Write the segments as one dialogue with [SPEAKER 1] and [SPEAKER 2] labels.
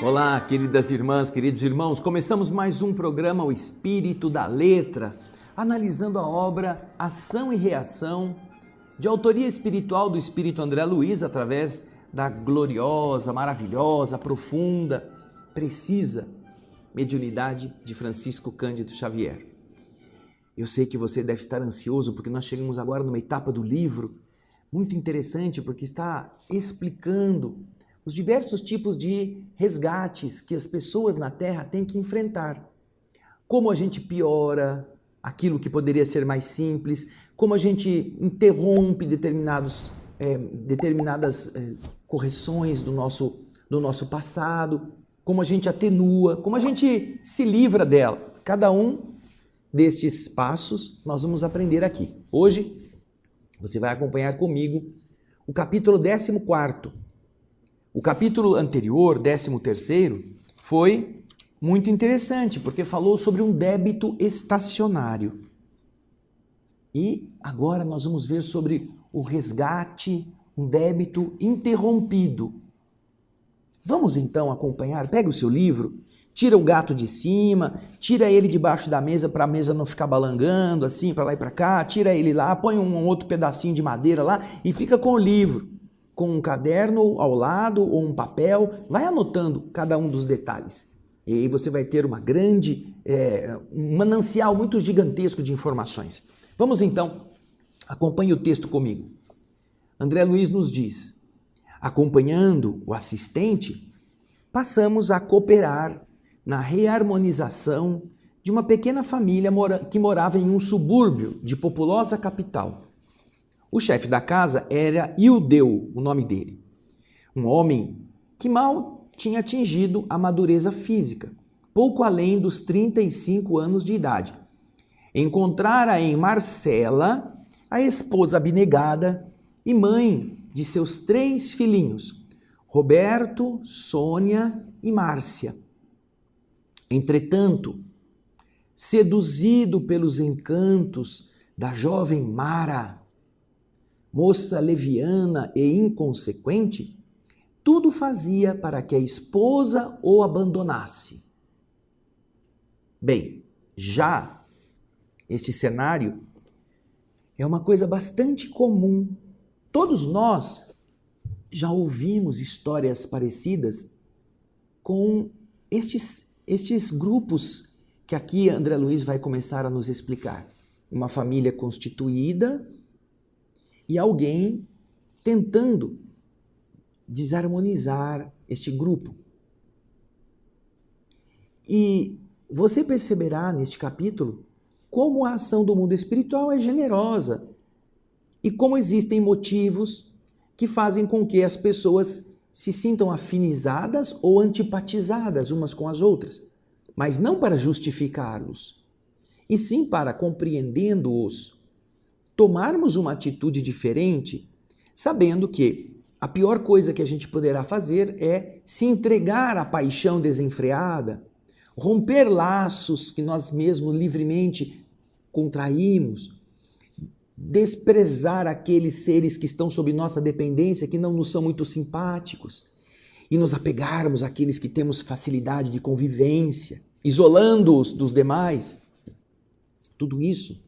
[SPEAKER 1] Olá, queridas irmãs, queridos irmãos. Começamos mais um programa, O Espírito da Letra, analisando a obra Ação e Reação, de autoria espiritual do Espírito André Luiz, através da gloriosa, maravilhosa, profunda, precisa mediunidade de Francisco Cândido Xavier. Eu sei que você deve estar ansioso, porque nós chegamos agora numa etapa do livro muito interessante, porque está explicando os diversos tipos de resgates que as pessoas na Terra têm que enfrentar. Como a gente piora aquilo que poderia ser mais simples, como a gente interrompe determinadas correções do nosso passado, como a gente atenua, como a gente se livra dela. Cada um destes passos nós vamos aprender aqui. Hoje você vai acompanhar comigo o capítulo 14º. O capítulo anterior, 13º, foi muito interessante, porque falou sobre um débito estacionário. E agora nós vamos ver sobre o resgate, um débito interrompido. Vamos então acompanhar? Pega o seu livro, tira o gato de cima, tira ele debaixo da mesa para a mesa não ficar balangando assim, para lá e para cá, tira ele lá, põe um outro pedacinho de madeira lá e fica com o livro, com um caderno ao lado ou um papel, vai anotando cada um dos detalhes. E aí você vai ter um manancial muito gigantesco de informações. Vamos então, acompanhe o texto comigo. André Luiz nos diz: acompanhando o assistente, passamos a cooperar na reharmonização de uma pequena família que morava em um subúrbio de populosa capital. O chefe da casa era Ildeu, o nome dele. Um homem que mal tinha atingido a madureza física, pouco além dos 35 anos de idade. Encontrara em Marcela a esposa abnegada e mãe de seus 3 filhinhos, Roberto, Sônia e Márcia. Entretanto, seduzido pelos encantos da jovem Mara, moça leviana e inconsequente, tudo fazia para que a esposa o abandonasse. Bem, já este cenário é uma coisa bastante comum. Todos nós já ouvimos histórias parecidas com estes grupos que aqui André Luiz vai começar a nos explicar. Uma família constituída e alguém tentando desarmonizar este grupo. E você perceberá neste capítulo como a ação do mundo espiritual é generosa e como existem motivos que fazem com que as pessoas se sintam afinizadas ou antipatizadas umas com as outras, mas não para justificá-los, e sim para, compreendendo-os, tomarmos uma atitude diferente, sabendo que a pior coisa que a gente poderá fazer é se entregar à paixão desenfreada, romper laços que nós mesmos livremente contraímos, desprezar aqueles seres que estão sob nossa dependência, que não nos são muito simpáticos, e nos apegarmos àqueles que temos facilidade de convivência, isolando-os dos demais. Tudo isso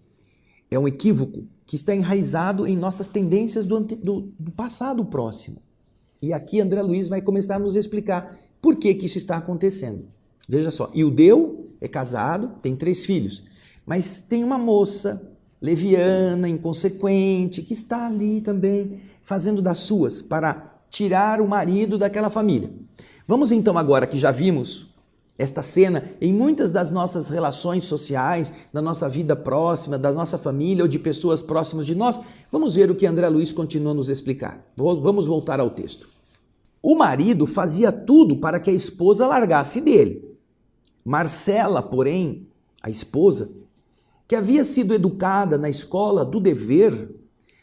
[SPEAKER 1] é um equívoco que está enraizado em nossas tendências do passado próximo. E aqui André Luiz vai começar a nos explicar por que isso está acontecendo. Veja só, Ildeu é casado, tem 3 filhos, mas tem uma moça leviana, inconsequente, que está ali também fazendo das suas para tirar o marido daquela família. Vamos então agora, que já vimos esta cena em muitas das nossas relações sociais, da nossa vida próxima, da nossa família ou de pessoas próximas de nós, vamos ver o que André Luiz continua a nos explicar. Vamos voltar ao texto. O marido fazia tudo para que a esposa largasse dele. Marcela, porém, a esposa, que havia sido educada na escola do dever,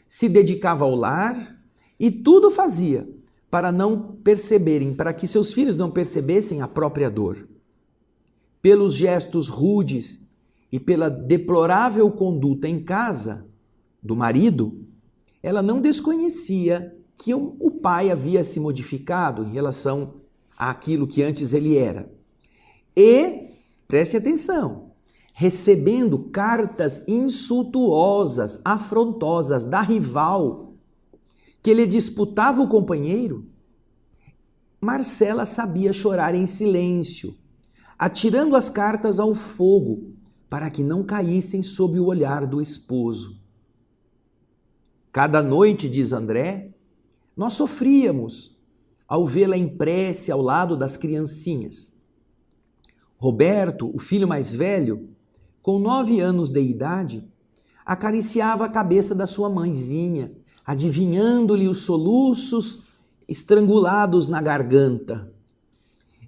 [SPEAKER 1] se dedicava ao lar e tudo fazia para que seus filhos não percebessem a própria dor. Pelos gestos rudes e pela deplorável conduta em casa do marido, ela não desconhecia que o pai havia se modificado em relação àquilo que antes ele era. E, preste atenção, recebendo cartas insultuosas, afrontosas da rival, que lhe disputava o companheiro, Marcela sabia chorar em silêncio, atirando as cartas ao fogo, para que não caíssem sob o olhar do esposo. Cada noite, diz André, nós sofríamos ao vê-la em prece ao lado das criancinhas. Roberto, o filho mais velho, com 9 anos de idade, acariciava a cabeça da sua mãezinha, adivinhando-lhe os soluços estrangulados na garganta.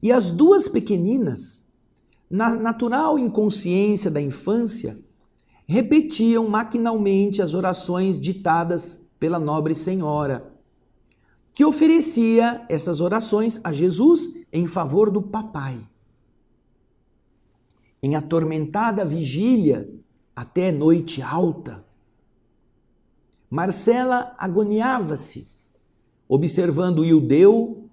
[SPEAKER 1] E as duas pequeninas, na natural inconsciência da infância, repetiam maquinalmente as orações ditadas pela nobre senhora, que oferecia essas orações a Jesus em favor do papai. Em atormentada vigília, até noite alta, Marcela agoniava-se, observando Ildeu,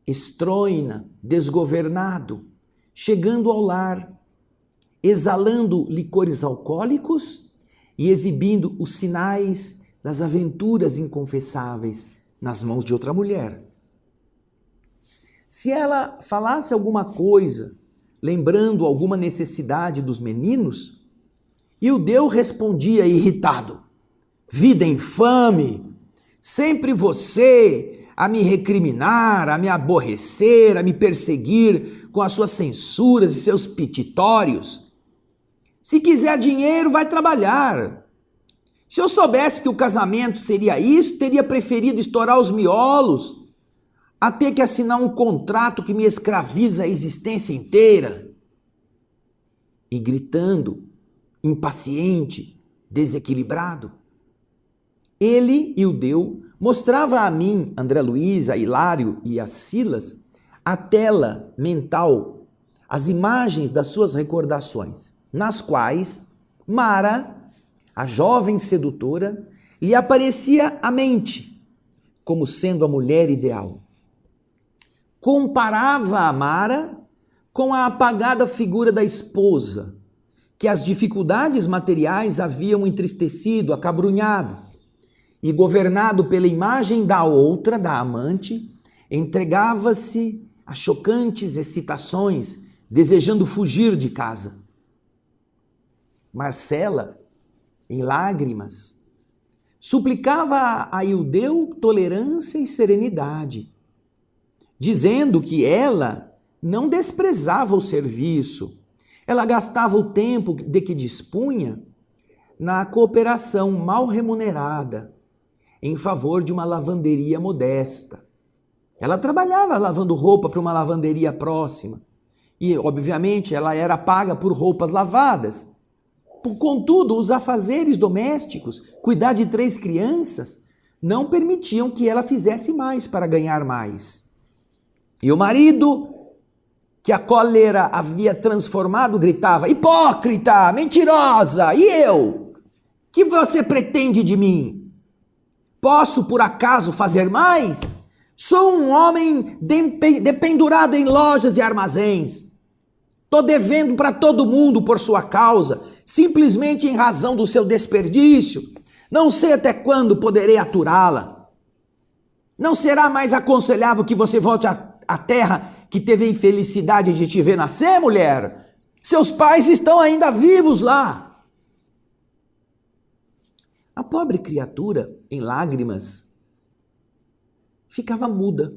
[SPEAKER 1] estróina, desgovernado, chegando ao lar, exalando licores alcoólicos e exibindo os sinais das aventuras inconfessáveis nas mãos de outra mulher. Se ela falasse alguma coisa, lembrando alguma necessidade dos meninos, Ildeu respondia irritado: vida infame, sempre você a me recriminar, a me aborrecer, a me perseguir com as suas censuras e seus petitórios. Se quiser dinheiro, vai trabalhar. Se eu soubesse que o casamento seria isso, teria preferido estourar os miolos a ter que assinar um contrato que me escraviza a existência inteira. E gritando, impaciente, desequilibrado, ele, Ildeu, mostrava a mim, André Luiz, a Hilário e a Silas, a tela mental, as imagens das suas recordações, nas quais Mara, a jovem sedutora, lhe aparecia à mente como sendo a mulher ideal. Comparava a Mara com a apagada figura da esposa, que as dificuldades materiais haviam entristecido, acabrunhado, e governado pela imagem da outra, da amante, entregava-se a chocantes excitações, desejando fugir de casa. Marcela, em lágrimas, suplicava a Ildeu tolerância e serenidade, dizendo que ela não desprezava o serviço, ela gastava o tempo de que dispunha na cooperação mal remunerada em favor de uma lavanderia modesta. Ela trabalhava lavando roupa para uma lavanderia próxima e, obviamente, ela era paga por roupas lavadas. Contudo, os afazeres domésticos, cuidar de 3 crianças, não permitiam que ela fizesse mais para ganhar mais. E o marido, que a cólera havia transformado, gritava: hipócrita, mentirosa, e eu? Que você pretende de mim? Posso, por acaso, fazer mais? Sou um homem dependurado em lojas e armazéns. Estou devendo para todo mundo por sua causa, simplesmente em razão do seu desperdício. Não sei até quando poderei aturá-la. Não será mais aconselhável que você volte à terra que teve a infelicidade de te ver nascer, mulher? Seus pais estão ainda vivos lá. A pobre criatura, em lágrimas, ficava muda.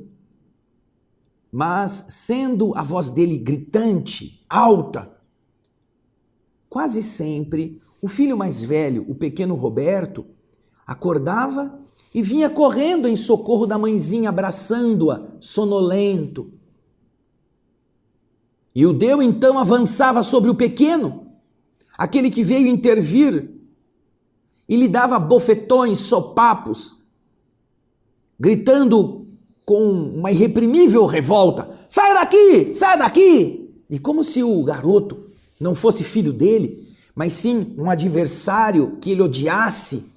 [SPEAKER 1] Mas, sendo a voz dele gritante, alta, quase sempre o filho mais velho, o pequeno Roberto, acordava e vinha correndo em socorro da mãezinha, abraçando-a, sonolento. Ildeu então avançava sobre o pequeno, aquele que veio intervir, e lhe dava bofetões, sopapos, gritando com uma irreprimível revolta: saia daqui, saia daqui! E como se o garoto não fosse filho dele, mas sim um adversário que ele odiasse,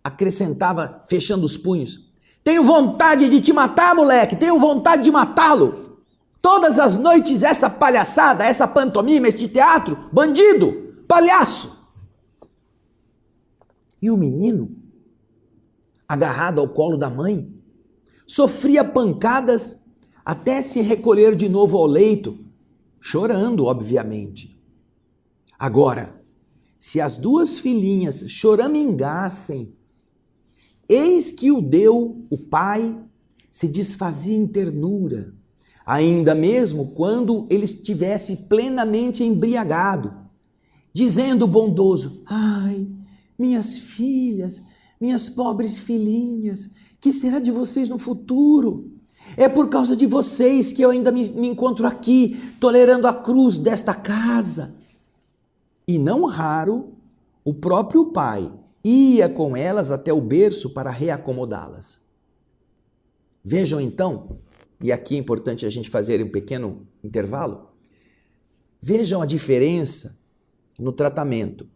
[SPEAKER 1] acrescentava, fechando os punhos: tenho vontade de te matar, moleque, tenho vontade de matá-lo. Todas as noites essa palhaçada, essa pantomima, este teatro, bandido, palhaço. E o menino, agarrado ao colo da mãe, sofria pancadas até se recolher de novo ao leito, chorando, obviamente. Agora, se as duas filhinhas choramingassem, eis que o pai, se desfazia em ternura, ainda mesmo quando ele estivesse plenamente embriagado, dizendo bondoso: ai, minhas filhas, minhas pobres filhinhas, que será de vocês no futuro? É por causa de vocês que eu ainda me encontro aqui, tolerando a cruz desta casa. E não raro, o próprio pai ia com elas até o berço para reacomodá-las. Vejam então, e aqui é importante a gente fazer um pequeno intervalo, vejam a diferença no tratamento.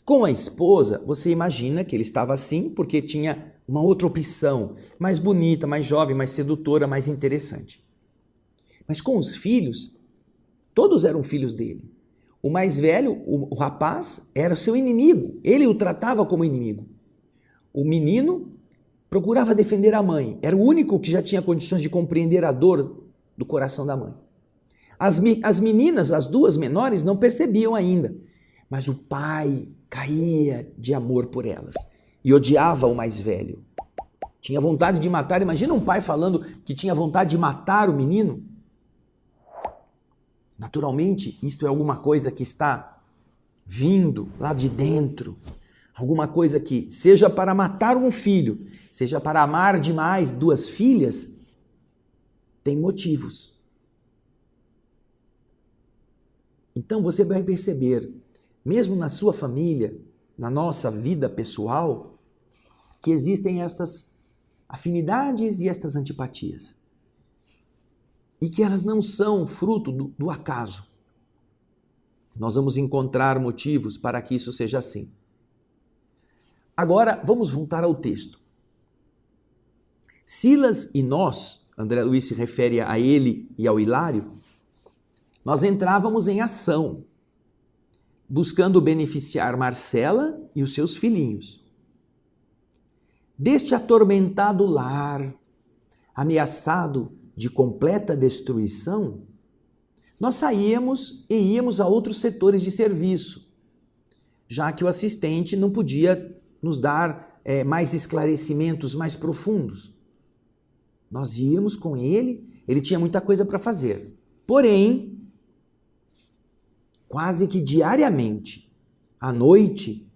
[SPEAKER 1] Com a esposa, você imagina que ele estava assim porque tinha uma outra opção, mais bonita, mais jovem, mais sedutora, mais interessante. Mas com os filhos, todos eram filhos dele. O mais velho, o rapaz, era seu inimigo. Ele o tratava como inimigo. O menino procurava defender a mãe. Era o único que já tinha condições de compreender a dor do coração da mãe. As meninas, as duas menores, não percebiam ainda. Mas o pai caía de amor por elas e odiava o mais velho. Tinha vontade de matar. Imagina um pai falando que tinha vontade de matar o menino. Naturalmente, isto é alguma coisa que está vindo lá de dentro. Alguma coisa que, seja para matar um filho, seja para amar demais duas filhas, tem motivos. Então você vai perceber, mesmo na sua família, na nossa vida pessoal, que existem estas afinidades e estas antipatias. E que elas não são fruto do acaso. Nós vamos encontrar motivos para que isso seja assim. Agora, vamos voltar ao texto. Silas e nós, André Luiz se refere a ele e ao Hilário, nós entrávamos em ação, buscando beneficiar Marcela e os seus filhinhos. Deste atormentado lar, ameaçado de completa destruição, nós saíamos e íamos a outros setores de serviço, já que o assistente não podia nos dar mais esclarecimentos mais profundos. Nós íamos com ele, ele tinha muita coisa para fazer. Porém, quase que diariamente, à noite,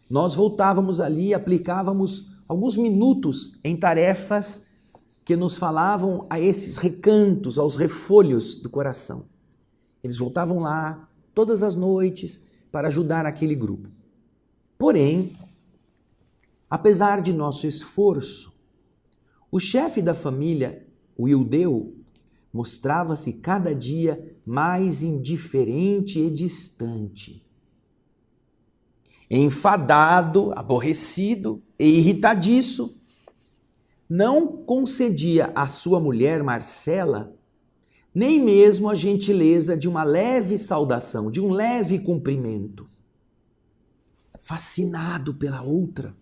[SPEAKER 1] nós voltávamos ali e aplicávamos alguns minutos em tarefas que nos falavam a esses recantos, aos refolhos do coração. Eles voltavam lá todas as noites para ajudar aquele grupo. Porém, apesar de nosso esforço, o chefe da família, o Ildeu, mostrava-se cada dia mais indiferente e distante. Enfadado, aborrecido e irritadiço, não concedia à sua mulher Marcela nem mesmo a gentileza de uma leve saudação, de um leve cumprimento. Fascinado pela outra,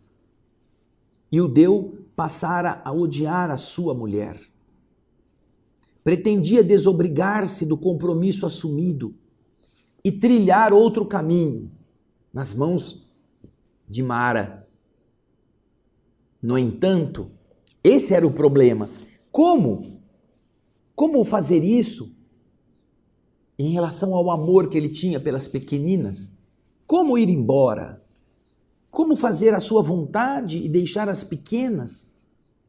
[SPEAKER 1] Ildeu passara a odiar a sua mulher. Pretendia desobrigar-se do compromisso assumido e trilhar outro caminho nas mãos de Mara. No entanto, esse era o problema. Como fazer isso em relação ao amor que ele tinha pelas pequeninas? Como ir embora? Como fazer a sua vontade e deixar as pequenas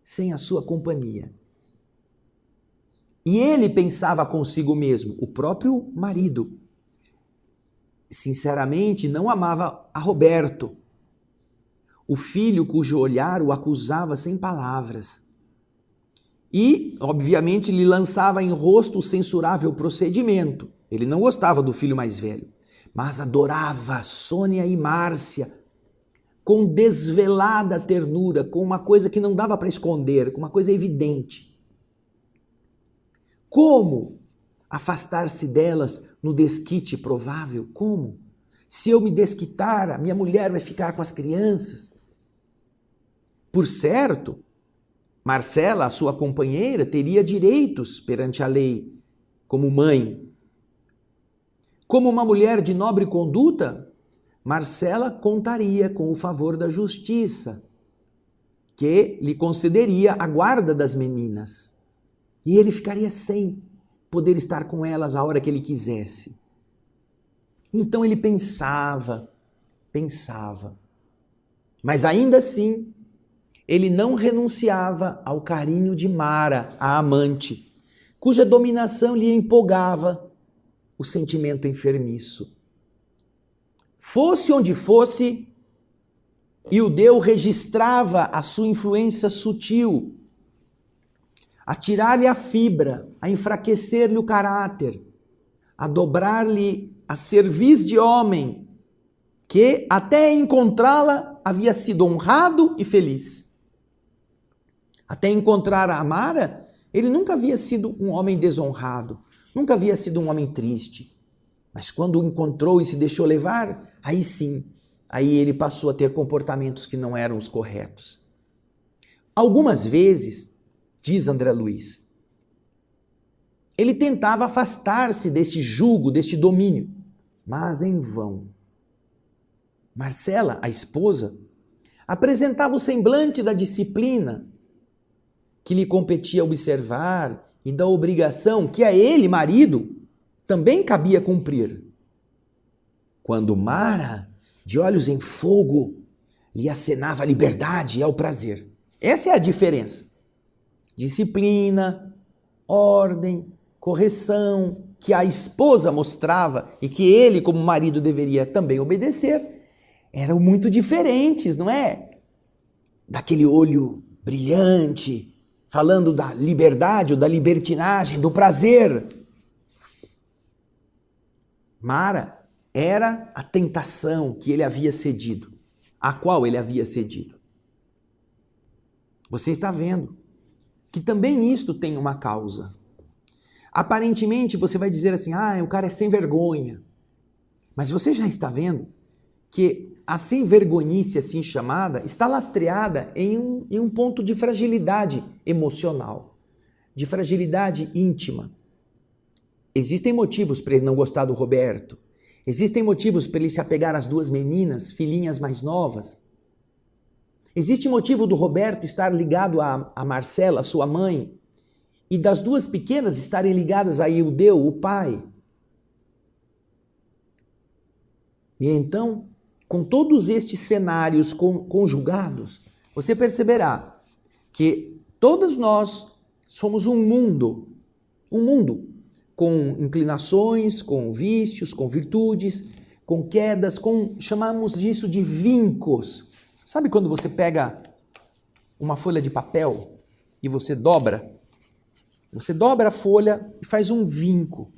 [SPEAKER 1] sem a sua companhia? E ele pensava consigo mesmo, o próprio marido, sinceramente não amava a Roberto, o filho cujo olhar o acusava sem palavras. E, obviamente, lhe lançava em rosto o censurável procedimento. Ele não gostava do filho mais velho, mas adorava Sônia e Márcia com desvelada ternura, com uma coisa que não dava para esconder, com uma coisa evidente. Como afastar-se delas no desquite provável? Como? Se eu me desquitar, a minha mulher vai ficar com as crianças. Por certo, Marcela, a sua companheira, teria direitos perante a lei, como mãe. Como uma mulher de nobre conduta, Marcela contaria com o favor da justiça, que lhe concederia a guarda das meninas. E ele ficaria sem poder estar com elas a hora que ele quisesse. Então ele pensava. Mas ainda assim, ele não renunciava ao carinho de Mara, a amante, cuja dominação lhe empolgava o sentimento enfermiço. Fosse onde fosse, Ildeu registrava a sua influência sutil, a tirar-lhe a fibra, a enfraquecer-lhe o caráter, a dobrar-lhe a cerviz de homem, que até encontrá-la havia sido honrado e feliz. Até encontrar a Mara, ele nunca havia sido um homem desonrado, nunca havia sido um homem triste. Mas quando o encontrou e se deixou levar, aí sim, aí ele passou a ter comportamentos que não eram os corretos. Algumas vezes, diz André Luiz, ele tentava afastar-se desse jugo, deste domínio, mas em vão. Marcela, a esposa, apresentava o semblante da disciplina que lhe competia observar e da obrigação que a ele, marido, também cabia cumprir. Quando Mara, de olhos em fogo, lhe acenava a liberdade e ao prazer. Essa é a diferença. Disciplina, ordem, correção, que a esposa mostrava e que ele, como marido, deveria também obedecer, eram muito diferentes, não é? Daquele olho brilhante, falando da liberdade ou da libertinagem, do prazer. Mara era a tentação que ele havia cedido, a qual ele havia cedido. Você está vendo que também isto tem uma causa. Aparentemente você vai dizer assim, o cara é sem vergonha. Mas você já está vendo que a sem vergonhice assim chamada está lastreada em um ponto de fragilidade emocional, de fragilidade íntima. Existem motivos para ele não gostar do Roberto. Existem motivos para ele se apegar às duas meninas, filhinhas mais novas. Existe motivo do Roberto estar ligado a Marcela, sua mãe, e das duas pequenas estarem ligadas a Ildeu, o pai. E então, com todos estes cenários conjugados, você perceberá que todos nós somos um mundo com inclinações, com vícios, com virtudes, com quedas, chamamos disso de vincos. Sabe quando você pega uma folha de papel e você dobra? Você dobra a folha e faz um vinco.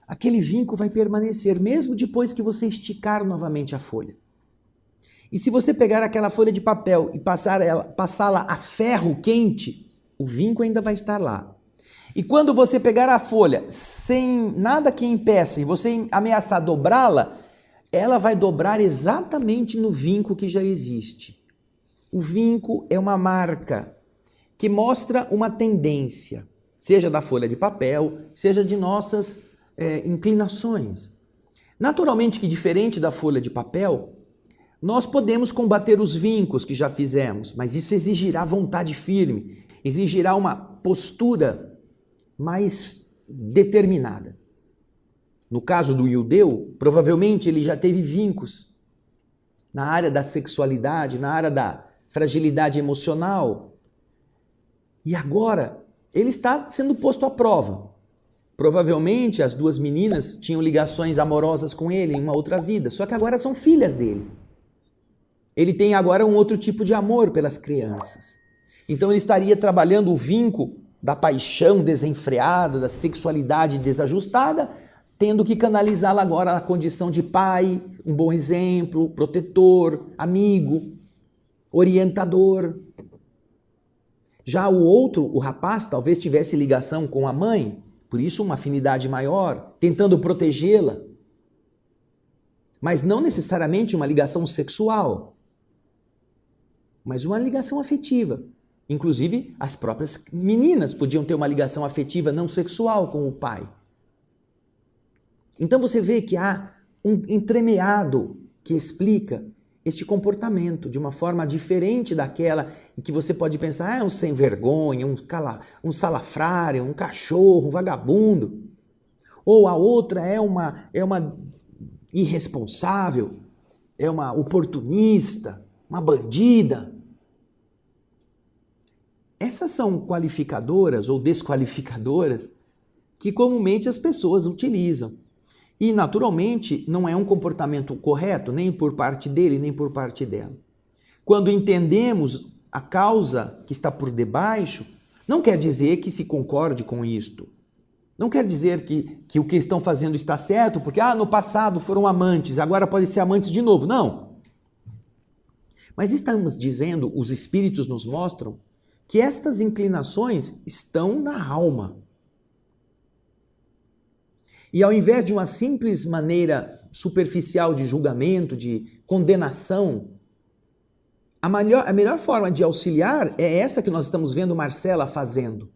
[SPEAKER 1] Aquele vinco vai permanecer mesmo depois que você esticar novamente a folha. E se você pegar aquela folha de papel e passá-la a ferro quente, o vinco ainda vai estar lá. E quando você pegar a folha sem nada que impeça e você ameaçar dobrá-la, ela vai dobrar exatamente no vinco que já existe. O vinco é uma marca que mostra uma tendência, seja da folha de papel, seja de nossas inclinações. Naturalmente que diferente da folha de papel, nós podemos combater os vincos que já fizemos, mas isso exigirá vontade firme, exigirá uma postura mais determinada. No caso do Ildeu, provavelmente ele já teve vincos na área da sexualidade, na área da fragilidade emocional. E agora ele está sendo posto à prova. Provavelmente as duas meninas tinham ligações amorosas com ele em uma outra vida, só que agora são filhas dele. Ele tem agora um outro tipo de amor pelas crianças. Então ele estaria trabalhando o vinco da paixão desenfreada, da sexualidade desajustada, tendo que canalizá-la agora na condição de pai, um bom exemplo, protetor, amigo, orientador. Já o outro, o rapaz, talvez tivesse ligação com a mãe, Por isso, uma afinidade maior, tentando protegê-la. Mas não necessariamente uma ligação sexual, mas uma ligação afetiva. Inclusive, as próprias meninas podiam ter uma ligação afetiva não sexual com o pai. Então você vê que há um entremeado que explica este comportamento de uma forma diferente daquela em que você pode pensar, é um sem vergonha, um salafrário, um cachorro, um vagabundo. Ou a outra é uma irresponsável, é uma oportunista, uma bandida. Essas são qualificadoras ou desqualificadoras que comumente as pessoas utilizam. E, naturalmente, não é um comportamento correto, nem por parte dele, nem por parte dela. Quando entendemos a causa que está por debaixo, não quer dizer que se concorde com isto. Não quer dizer que o que estão fazendo está certo, porque no passado foram amantes, agora podem ser amantes de novo. Não. Mas estamos dizendo, os espíritos nos mostram, que estas inclinações estão na alma. E ao invés de uma simples maneira superficial de julgamento, de condenação, a melhor forma de auxiliar é essa que nós estamos vendo Marcela fazendo.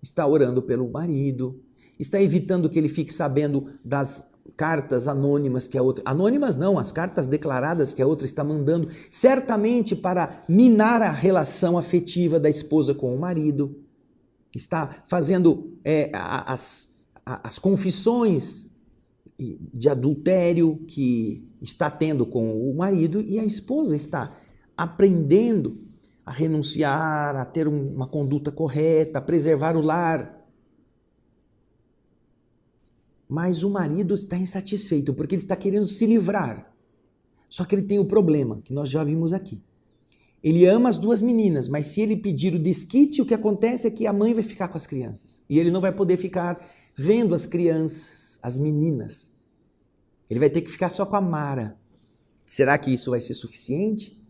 [SPEAKER 1] Está orando pelo marido, está evitando que ele fique sabendo das cartas anônimas que a outra... Anônimas não, as cartas declaradas que a outra está mandando, certamente para minar a relação afetiva da esposa com o marido. Está fazendo as confissões de adultério que está tendo com o marido, e a esposa está aprendendo a renunciar, a ter uma conduta correta, a preservar o lar. Mas o marido está insatisfeito porque ele está querendo se livrar. Só que ele tem o problema, que nós já vimos aqui. Ele ama as duas meninas, mas se ele pedir o desquite, o que acontece é que a mãe vai ficar com as crianças. E ele não vai poder ficar vendo as crianças, as meninas. Ele vai ter que ficar só com a Mara. Será que isso vai ser suficiente?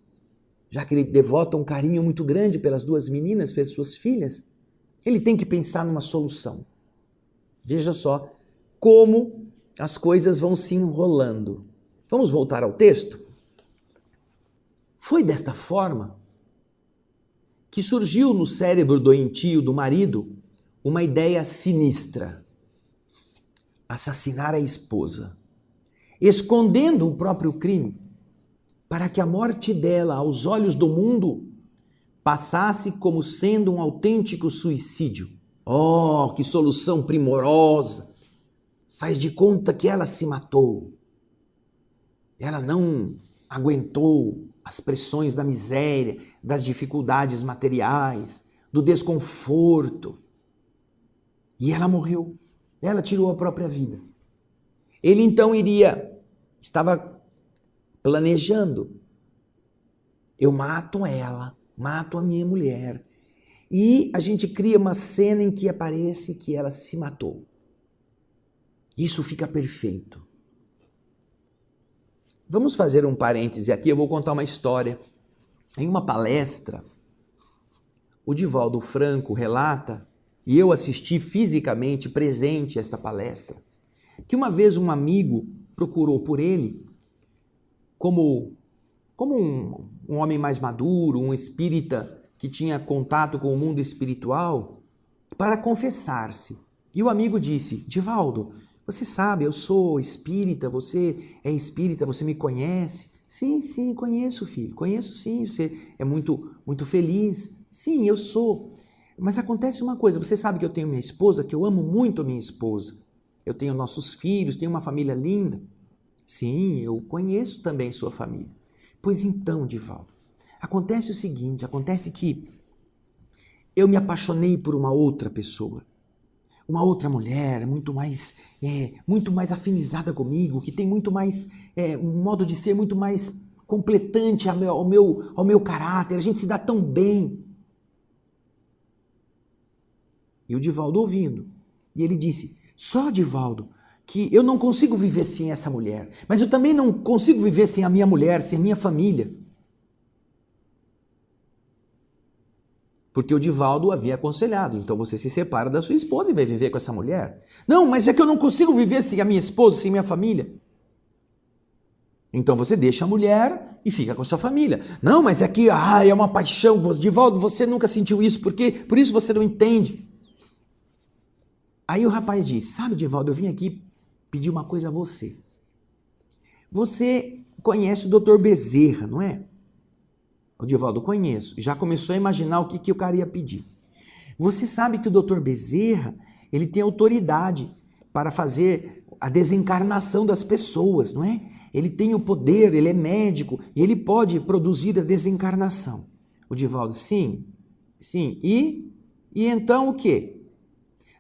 [SPEAKER 1] Já que ele devota um carinho muito grande pelas duas meninas, pelas suas filhas, ele tem que pensar numa solução. Veja só como as coisas vão se enrolando. Vamos voltar ao texto? Foi desta forma que surgiu no cérebro doentio do marido uma ideia sinistra: assassinar a esposa, escondendo o próprio crime, para que a morte dela, aos olhos do mundo, passasse como sendo um autêntico suicídio. Oh, que solução primorosa! Faz de conta que ela se matou. Ela não aguentou as pressões da miséria, das dificuldades materiais, do desconforto. E ela morreu. Ela tirou a própria vida. Ele então estava planejando. Eu mato ela, mato a minha mulher. E a gente cria uma cena em que aparece que ela se matou. Isso fica perfeito. Vamos fazer um parêntese aqui, eu vou contar uma história. Em uma palestra, o Divaldo Franco relata, e eu assisti fisicamente presente a esta palestra, que uma vez um amigo procurou por ele como um homem mais maduro, um espírita que tinha contato com o mundo espiritual, para confessar-se. E o amigo disse: Divaldo, você sabe, eu sou espírita, você é espírita, você me conhece? Sim, conheço, filho, conheço sim, você é muito, muito feliz. Sim, eu sou. Mas acontece uma coisa, você sabe que eu tenho minha esposa, que eu amo muito a minha esposa. Eu tenho nossos filhos, tenho uma família linda. Sim, eu conheço também sua família. Pois então, Divaldo, acontece o seguinte, acontece que eu me apaixonei por uma outra pessoa. Uma outra mulher, muito mais afinizada comigo, que tem muito mais, um modo de ser muito mais completante ao meu caráter, a gente se dá tão bem. E o Divaldo ouvindo, e ele disse: só, Divaldo, que eu não consigo viver sem essa mulher, mas eu também não consigo viver sem a minha mulher, sem a minha família. Porque o Divaldo o havia aconselhado. Então você se separa da sua esposa e vai viver com essa mulher. Não, mas é que eu não consigo viver sem a minha esposa, sem minha família. Então você deixa a mulher e fica com a sua família. Não, mas é que é uma paixão. Divaldo, você nunca sentiu isso, por isso você não entende. Aí o rapaz diz, sabe, Divaldo, eu vim aqui pedir uma coisa a você. Você conhece o Dr. Bezerra, não é? O Divaldo, conheço. Já começou a imaginar o que o cara ia pedir. Você sabe que o Dr. Bezerra, ele tem autoridade para fazer a desencarnação das pessoas, não é? Ele tem o poder, ele é médico e ele pode produzir a desencarnação. O Divaldo, sim. E então o quê?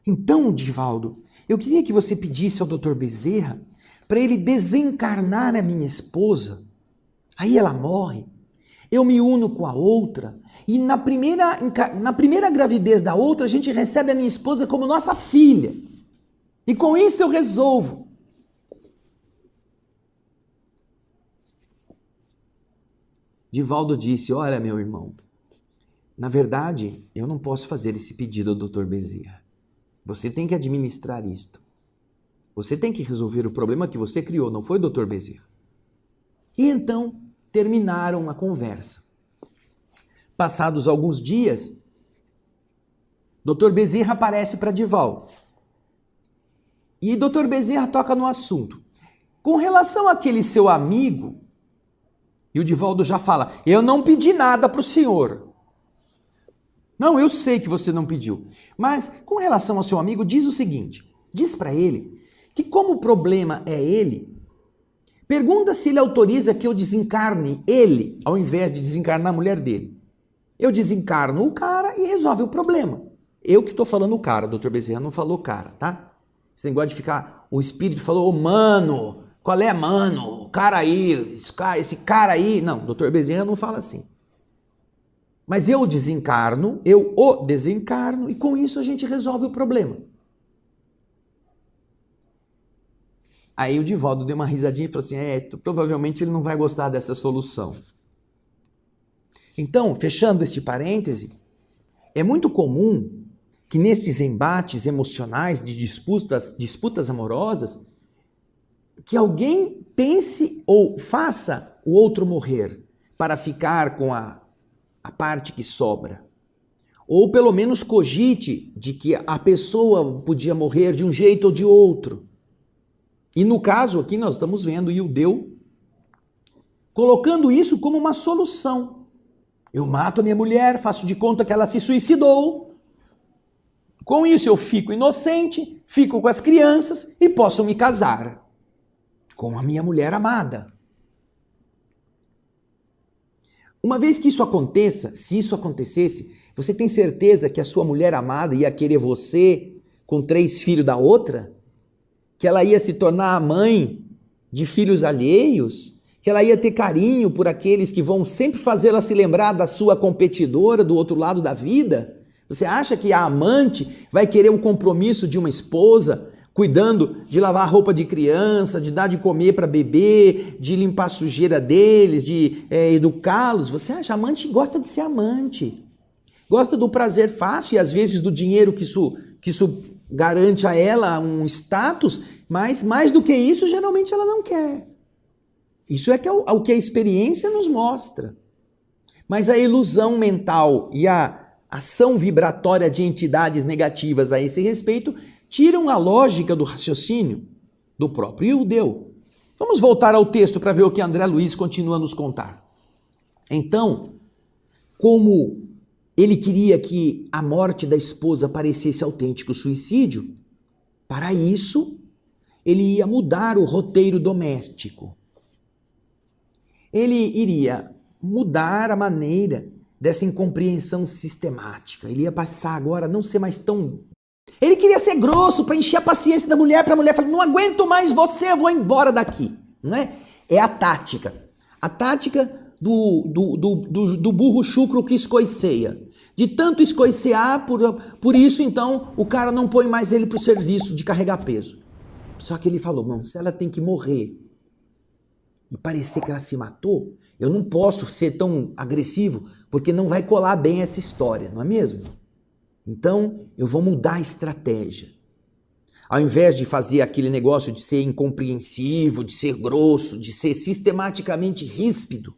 [SPEAKER 1] Então, Divaldo, eu queria que você pedisse ao Dr. Bezerra para ele desencarnar a minha esposa. Aí ela morre. Eu me uno com a outra e na primeira gravidez da outra a gente recebe a minha esposa como nossa filha. E com isso eu resolvo. Divaldo disse, olha meu irmão, na verdade eu não posso fazer esse pedido ao Dr. Bezerra. Você tem que administrar isto. Você tem que resolver o problema que você criou, não foi o Dr. Bezerra. E então terminaram a conversa. Passados alguns dias, Dr. Bezerra aparece para Divaldo. E Dr. Bezerra toca no assunto. Com relação àquele seu amigo, e o Divaldo já fala, eu não pedi nada para o senhor. Não, eu sei que você não pediu. Mas com relação ao seu amigo, diz o seguinte, diz para ele que como o problema é ele, pergunta se ele autoriza que eu desencarne ele, ao invés de desencarnar a mulher dele. Eu desencarno o cara e resolve o problema. Eu que estou falando o cara, o Dr. Bezerra não falou cara, tá? Esse negócio de ficar, o espírito falou, mano, qual é, mano? O cara aí, esse cara aí. Não, o Dr. Bezerra não fala assim. Mas eu o desencarno e com isso a gente resolve o problema. Aí o Divaldo deu uma risadinha e falou assim, provavelmente ele não vai gostar dessa solução. Então, fechando este parêntese, é muito comum que nesses embates emocionais de disputas amorosas, que alguém pense ou faça o outro morrer para ficar com a parte que sobra. Ou pelo menos cogite de que a pessoa podia morrer de um jeito ou de outro. E no caso aqui nós estamos vendo o Ildeu colocando isso como uma solução. Eu mato a minha mulher, faço de conta que ela se suicidou. Com isso eu fico inocente, fico com as crianças e posso me casar com a minha mulher amada. Uma vez que isso aconteça, se isso acontecesse, você tem certeza que a sua mulher amada ia querer você com 3 filhos da outra? Que ela ia se tornar a mãe de filhos alheios? Que ela ia ter carinho por aqueles que vão sempre fazê-la se lembrar da sua competidora do outro lado da vida? Você acha que a amante vai querer um compromisso de uma esposa, cuidando de lavar a roupa de criança, de dar de comer para bebê, de limpar a sujeira deles, de educá-los? Você acha? A amante gosta de ser amante. Gosta do prazer fácil e às vezes do dinheiro que isso garante a ela um status, mas mais do que isso, geralmente ela não quer. Isso é o que a experiência nos mostra. Mas a ilusão mental e a ação vibratória de entidades negativas a esse respeito tiram a lógica do raciocínio do próprio Ildeu. Vamos voltar ao texto para ver o que André Luiz continua a nos contar. Então, como ele queria que a morte da esposa parecesse autêntico suicídio, para isso ele ia mudar o roteiro doméstico. Ele iria mudar a maneira dessa incompreensão sistemática. Ele ia passar agora a não ser mais tão... Ele queria ser grosso para encher a paciência da mulher, para a mulher falar, não aguento mais você, eu vou embora daqui. Não é? É a tática. A tática do burro chucro que escoiceia. De tanto escoicear, por isso então o cara não põe mais ele para o serviço de carregar peso. Só que ele falou, não, se ela tem que morrer e parecer que ela se matou, eu não posso ser tão agressivo, porque não vai colar bem essa história, não é mesmo? Então, eu vou mudar a estratégia. Ao invés de fazer aquele negócio de ser incompreensivo, de ser grosso, de ser sistematicamente ríspido,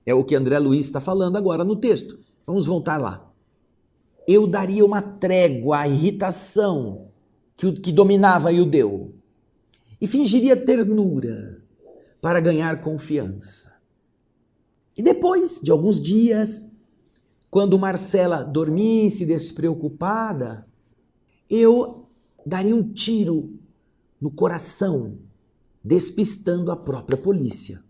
[SPEAKER 1] é o que André Luiz está falando agora no texto. Vamos voltar lá. Eu daria uma trégua à irritação que dominava Eudeu e fingiria ternura para ganhar confiança. E depois de alguns dias, quando Marcela dormisse despreocupada, eu daria um tiro no coração, despistando a própria polícia.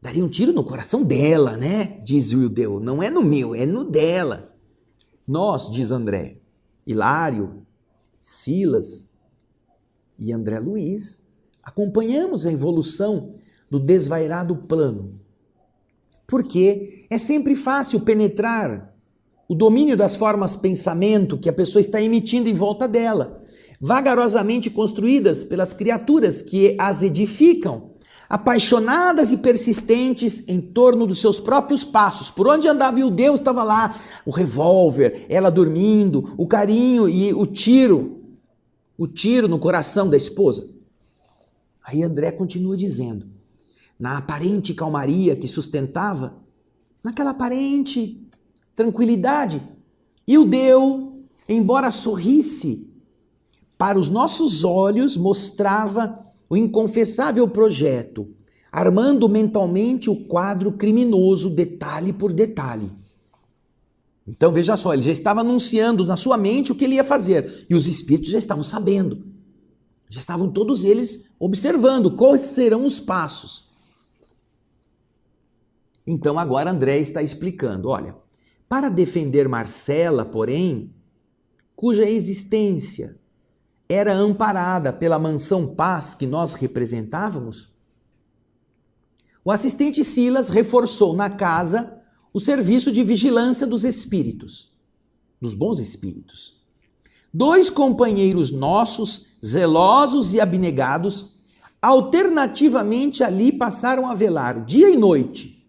[SPEAKER 1] Daria um tiro no coração dela, né? Diz o Eudeu. Não é no meu, é no dela. Nós, diz André, Hilário, Silas e André Luiz, acompanhamos a evolução do desvairado plano. Porque é sempre fácil penetrar o domínio das formas de pensamento que a pessoa está emitindo em volta dela, vagarosamente construídas pelas criaturas que as edificam, apaixonadas e persistentes em torno dos seus próprios passos. Por onde andava o Deus estava lá, o revólver, ela dormindo, o carinho e o tiro no coração da esposa. Aí André continua dizendo, na aparente calmaria que sustentava, naquela aparente tranquilidade, Eudeu, embora sorrisse, para os nossos olhos mostrava o inconfessável projeto, armando mentalmente o quadro criminoso detalhe por detalhe. Então veja só, ele já estava anunciando na sua mente o que ele ia fazer, e os espíritos já estavam sabendo, já estavam todos eles observando quais serão os passos. Então agora André está explicando, olha, para defender Marcela, porém, cuja existência era amparada pela mansão Paz que nós representávamos, o assistente Silas reforçou na casa o serviço de vigilância dos espíritos, dos bons espíritos. 2 companheiros nossos, zelosos e abnegados, alternativamente ali passaram a velar dia e noite,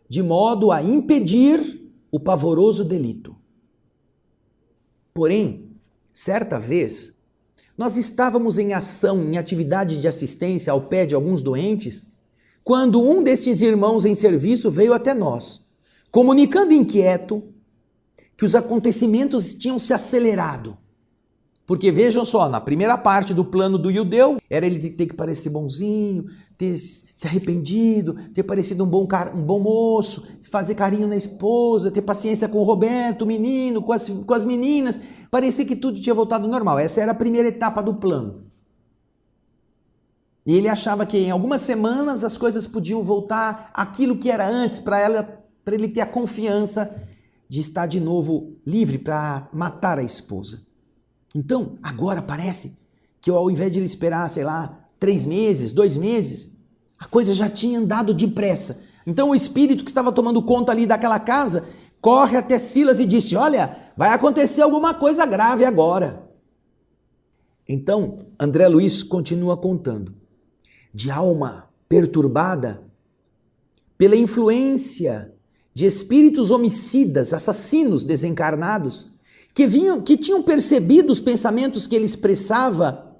[SPEAKER 1] de modo a impedir o pavoroso delito. Porém, certa vez, nós estávamos em ação, em atividade de assistência ao pé de alguns doentes, quando um destes irmãos em serviço veio até nós, comunicando inquieto que os acontecimentos tinham se acelerado. Porque vejam só, na primeira parte do plano do Eudeu, era ele ter que parecer bonzinho, ter se arrependido, ter parecido um bom moço, fazer carinho na esposa, ter paciência com o Roberto, o menino, com as meninas, parecia que tudo tinha voltado ao normal. Essa era a primeira etapa do plano. E ele achava que em algumas semanas as coisas podiam voltar àquilo que era antes, para ele ter a confiança de estar de novo livre para matar a esposa. Então, agora parece que ao invés de ele esperar, 3 meses, 2 meses, a coisa já tinha andado depressa. Então o espírito que estava tomando conta ali daquela casa corre até Silas e disse, olha, vai acontecer alguma coisa grave agora. Então, André Luiz continua contando. De alma perturbada pela influência de espíritos homicidas, assassinos desencarnados, que tinham percebido os pensamentos que ele expressava.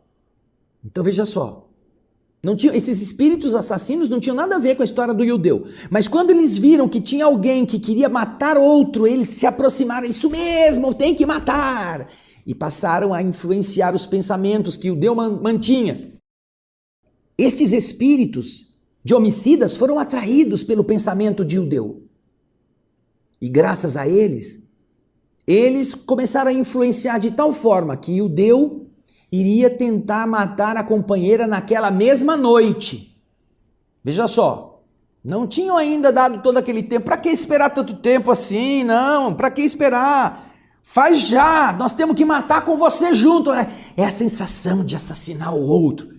[SPEAKER 1] Então veja só, esses espíritos assassinos não tinham nada a ver com a história do Eudeu, mas quando eles viram que tinha alguém que queria matar outro, eles se aproximaram, isso mesmo, tem que matar, e passaram a influenciar os pensamentos que Eudeu mantinha. Estes espíritos de homicidas foram atraídos pelo pensamento de Eudeu, e graças a eles começaram a influenciar de tal forma que Eudeu iria tentar matar a companheira naquela mesma noite. Veja só, não tinham ainda dado todo aquele tempo. Para que esperar tanto tempo assim? Não, para que esperar? Faz já, nós temos que matar com você junto. Né? É a sensação de assassinar o outro.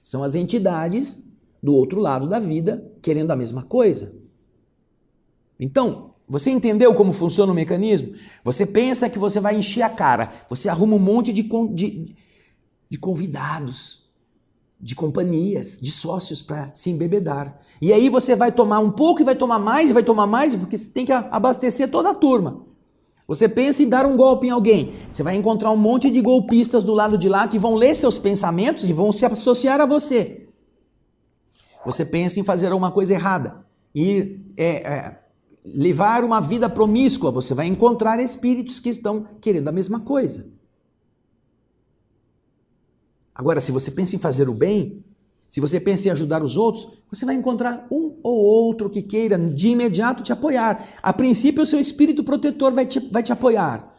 [SPEAKER 1] São as entidades do outro lado da vida querendo a mesma coisa. Então, você entendeu como funciona o mecanismo? Você pensa que você vai encher a cara, você arruma um monte de convidados, de companhias, de sócios para se embebedar. E aí você vai tomar um pouco e vai tomar mais, porque você tem que abastecer toda a turma. Você pensa em dar um golpe em alguém, você vai encontrar um monte de golpistas do lado de lá que vão ler seus pensamentos e vão se associar a você. Você pensa em fazer alguma coisa errada, levar uma vida promíscua, você vai encontrar espíritos que estão querendo a mesma coisa. Agora, se você pensa em fazer o bem, se você pensa em ajudar os outros, você vai encontrar um ou outro que queira de imediato te apoiar. A princípio, o seu espírito protetor vai te apoiar.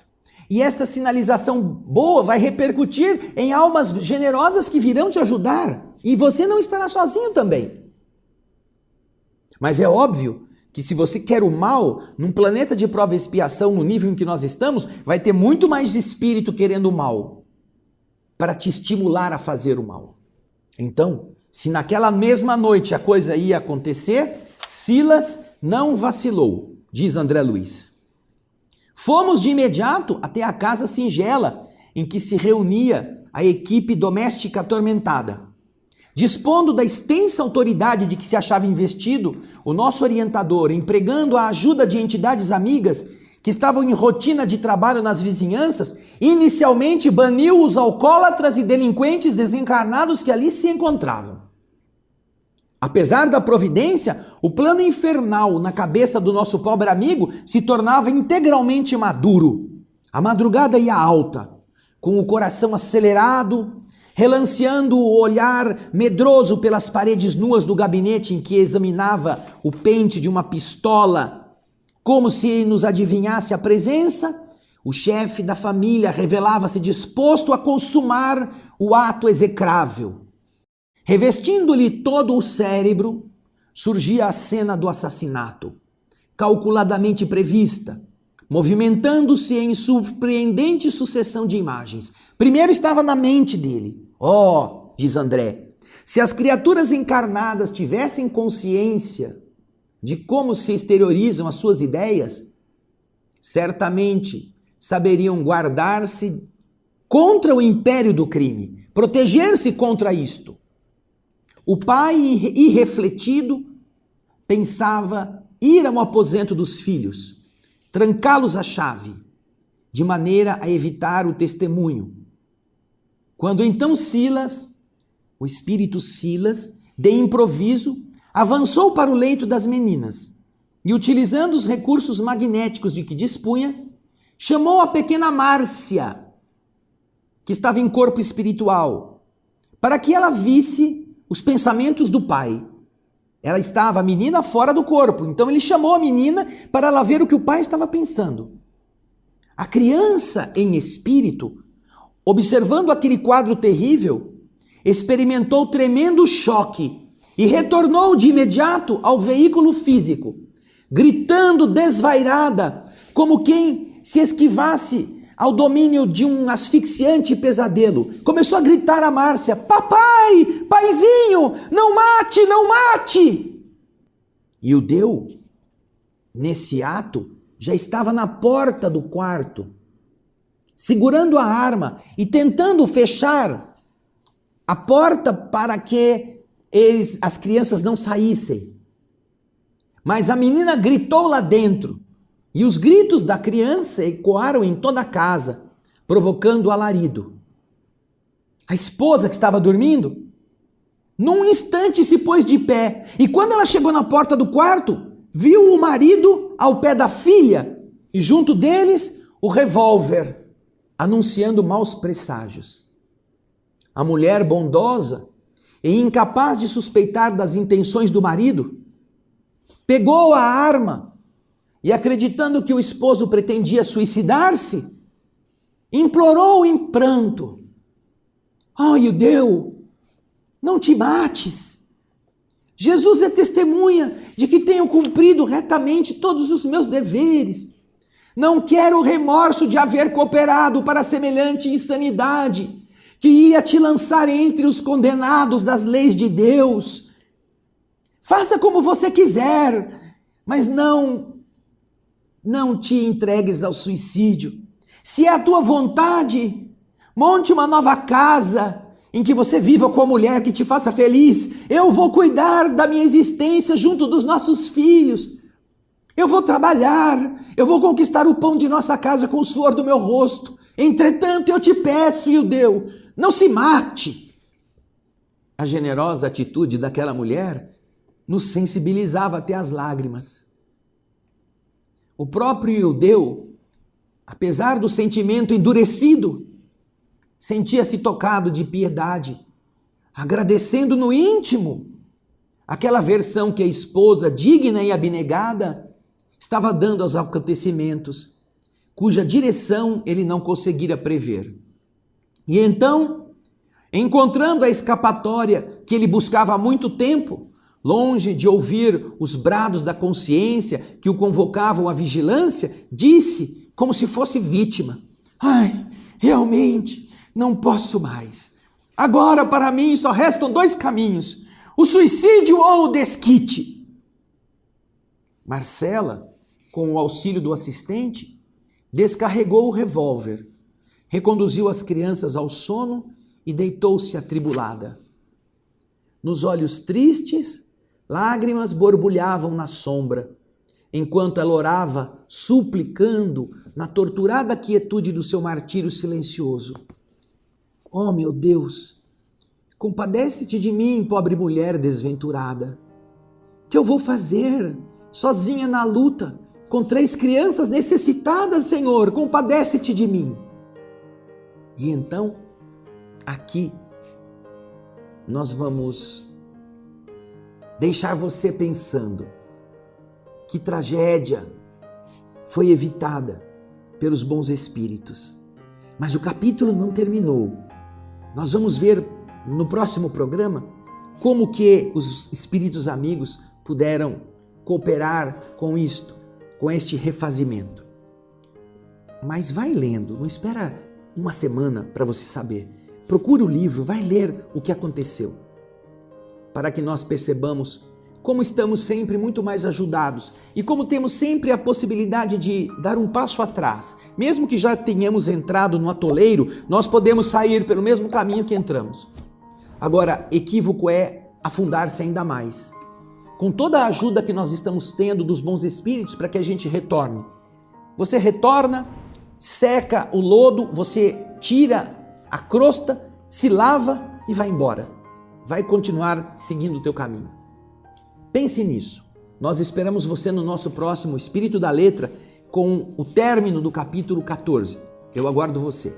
[SPEAKER 1] E esta sinalização boa vai repercutir em almas generosas que virão te ajudar. E você não estará sozinho também. Mas é óbvio que se você quer o mal, num planeta de prova e expiação, no nível em que nós estamos, vai ter muito mais espírito querendo o mal, para te estimular a fazer o mal. Então, se naquela mesma noite a coisa ia acontecer, Silas não vacilou, diz André Luiz. Fomos de imediato até a casa singela em que se reunia a equipe doméstica atormentada. Dispondo da extensa autoridade de que se achava investido, o nosso orientador, empregando a ajuda de entidades amigas que estavam em rotina de trabalho nas vizinhanças, inicialmente baniu os alcoólatras e delinquentes desencarnados que ali se encontravam. Apesar da providência, o plano infernal na cabeça do nosso pobre amigo se tornava integralmente maduro. A madrugada ia alta, com o coração acelerado, relanceando o olhar medroso pelas paredes nuas do gabinete em que examinava o pente de uma pistola, como se nos adivinhasse a presença, o chefe da família revelava-se disposto a consumar o ato execrável. Revestindo-lhe todo o cérebro, surgia a cena do assassinato, calculadamente prevista, movimentando-se em surpreendente sucessão de imagens. Primeiro estava na mente dele. Diz André, se as criaturas encarnadas tivessem consciência de como se exteriorizam as suas ideias, certamente saberiam guardar-se contra o império do crime, proteger-se contra isto. O pai, irrefletido, pensava ir ao aposento dos filhos, trancá-los à chave, de maneira a evitar o testemunho. Quando então Silas, o espírito Silas, de improviso, avançou para o leito das meninas e, utilizando os recursos magnéticos de que dispunha, chamou a pequena Márcia, que estava em corpo espiritual, para que ela visse os pensamentos do pai. Ela estava, a menina, fora do corpo, então ele chamou a menina para ela ver o que o pai estava pensando. A criança em espírito, observando aquele quadro terrível, experimentou tremendo choque e retornou de imediato ao veículo físico, gritando desvairada, como quem se esquivasse ao domínio de um asfixiante pesadelo. Começou a gritar a Márcia: papai, paizinho, não mate, não mate! E o Deu, nesse ato, já estava na porta do quarto, segurando a arma e tentando fechar a porta para que as crianças não saíssem. Mas a menina gritou lá dentro, e os gritos da criança ecoaram em toda a casa, provocando alarido. A esposa, que estava dormindo, num instante se pôs de pé, e quando ela chegou na porta do quarto, viu o marido ao pé da filha, e junto deles o revólver, anunciando maus presságios. A mulher bondosa e incapaz de suspeitar das intenções do marido, pegou a arma e, acreditando que o esposo pretendia suicidar-se, implorou em pranto: Deus, não te mates. Jesus é testemunha de que tenho cumprido retamente todos os meus deveres. Não quero o remorso de haver cooperado para semelhante insanidade, que ia te lançar entre os condenados das leis de Deus. Faça como você quiser, mas não te entregues ao suicídio. Se é a tua vontade, monte uma nova casa em que você viva com a mulher que te faça feliz. Eu vou cuidar da minha existência junto dos nossos filhos. Eu vou trabalhar, eu vou conquistar o pão de nossa casa com o suor do meu rosto. Entretanto, eu te peço, e o deu, não se mate. A generosa atitude daquela mulher nos sensibilizava até as lágrimas. O próprio Eudeu, apesar do sentimento endurecido, sentia-se tocado de piedade, agradecendo no íntimo aquela versão que a esposa, digna e abnegada, estava dando aos acontecimentos, cuja direção ele não conseguira prever. E então, encontrando a escapatória que ele buscava há muito tempo, longe de ouvir os brados da consciência que o convocavam à vigilância, disse, como se fosse vítima: ai, realmente não posso mais. Agora para mim só restam 2 caminhos: o suicídio ou o desquite. Marcela, com o auxílio do assistente, descarregou o revólver, reconduziu as crianças ao sono e deitou-se atribulada. Nos olhos tristes, lágrimas borbulhavam na sombra, enquanto ela orava, suplicando na torturada quietude do seu martírio silencioso: ó meu Deus, compadece-te de mim, pobre mulher desventurada. Que eu vou fazer sozinha na luta, com 3 crianças necessitadas, Senhor, compadece-te de mim. E então, aqui, nós vamos deixar você pensando que tragédia foi evitada pelos bons espíritos. Mas o capítulo não terminou. Nós vamos ver no próximo programa como que os espíritos amigos puderam cooperar com isto, com este refazimento. Mas vai lendo, não espera uma semana para você saber. Procure o livro, vai ler o que aconteceu, para que nós percebamos como estamos sempre muito mais ajudados e como temos sempre a possibilidade de dar um passo atrás. Mesmo que já tenhamos entrado no atoleiro, nós podemos sair pelo mesmo caminho que entramos. Agora, equívoco é afundar-se ainda mais. Com toda a ajuda que nós estamos tendo dos bons espíritos para que a gente retorne. Você retorna, seca o lodo, você tira a crosta, se lava e vai embora. Vai continuar seguindo o teu caminho. Pense nisso. Nós esperamos você no nosso próximo Espírito da Letra com o término do capítulo 14. Eu aguardo você.